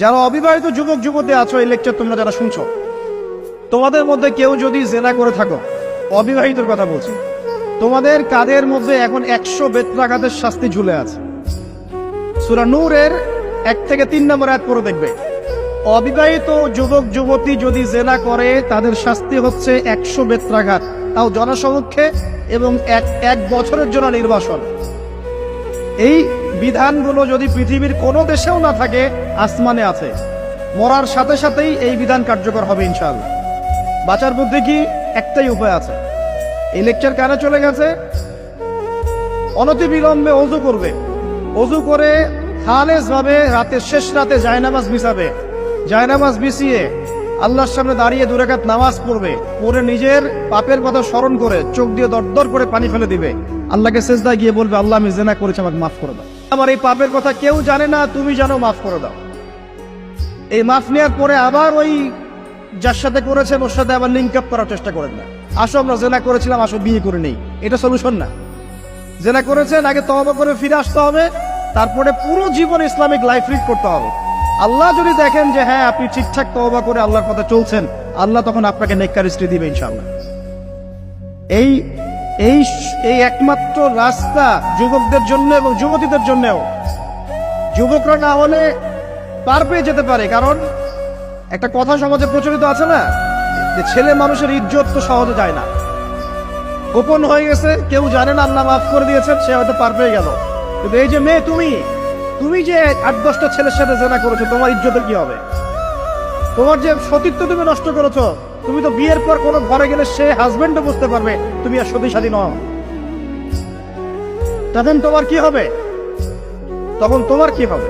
যারা অবিবাহিত যুবক যুবতী আছো, এই লেকচার তোমরা যারা শুনছো, তোমাদের মধ্যে কেউ যদি জেনা করে থাকো, অবিবাহিতর কথা বলছি, তোমাদের কাদের মধ্যে এখন 100 বেত্রাঘাতের শাস্তি ঝুলে আছে। সূরা নূরের 1 থেকে 3 নম্বর আয়াত পড়ে দেখবে, অবিবাহিত যুবক যুবতী যদি জেনা করে তাদের শাস্তি হচ্ছে 100 বেত্রাঘাত, তাও জনসমক্ষে, এবং এক বছরের জন্য নির্বাসন। এই বিধানগুলো যদি পৃথিবীর কোনো দেশেও না থাকে, আসমানে আছে। মরার সাথে সাথেই এই বিধান কার্যকর হবে ইনশাআল্লাহ। বাঁচার বুদ্ধি কি? একটাই উপায় আছে। এই লেকচার কানে চলে গেছে, অনতিবিলম্বে ওযু করবে। ওযু করে খালেস ভাবে রাতের শেষ রাতে জায়নামাজ বিছাবে। জায়নামাজ বিছিয়ে আল্লাহর সামনে দাঁড়িয়ে 2 রাকাত নামাজ পড়বে। পড়ে নিজের পাপের কথা স্মরণ করে চোখ দিয়ে দরদর করে পানি ফেলে দিবে। আল্লাহকে সেজদায় গিয়ে বলবে, আল্লাহ আমি জিনা করেছি, আমাকে মাফ করে দাও। আমার এই পাপের কথা কেউ জানে না, তুমি জানো, মাফ করে দাও। এই মাফ নেওয়ার পরে আবার ওই যার সাথে করেছেন ওর সাথে আবার লিঙ্ক আপ করার চেষ্টা করেন না। আসো আমরা জেনা করেছিলাম, আসো বিয়ে করে নেই, এটা সলিউশন না। জেনা করেছেন, আগে তওবা করে ফিরে আসতে হবে, তারপরে পুরো জীবন ইসলামিক লাইফ লিড করতে হবে। আল্লাহ যদি দেখেন যে হ্যাঁ আপনি ঠিকঠাক তওবা করে আল্লাহর কথা চলছেন, আল্লাহ তখন আপনাকে নেককার স্ত্রী দিবে ইনশাআল্লাহ। এই এই এই একমাত্র রাস্তা যুবকদের জন্য এবং যুবতীদের জন্যও। যুবকরা না হলে পার পেয়ে যেতে পারে, কারণ একটা কথা সমাজে প্রচলিত আছে না, যে ছেলে মানুষের ইজ্জত তো সহজে যায় না। গোপন হয়ে গেছে, কেউ জানে না, আল্লাহ মাফ করে দিয়েছেন, সে হয়তো পার পেয়ে গেল। কিন্তু এই যে মেয়ে, তুমি যে 8-10টা ছেলের সাথে জেনা করেছো, তোমার ইজ্জতের কি হবে? তোমার যে সতীত্ব তুমি নষ্ট করেছো, তুমি তো বিয়ের পর কোনো ঘরে গেলে সে হাজবেন্ডও বুঝতে পারবে তুমি আর সতী সাথী নও। তখন তোমার কি হবে?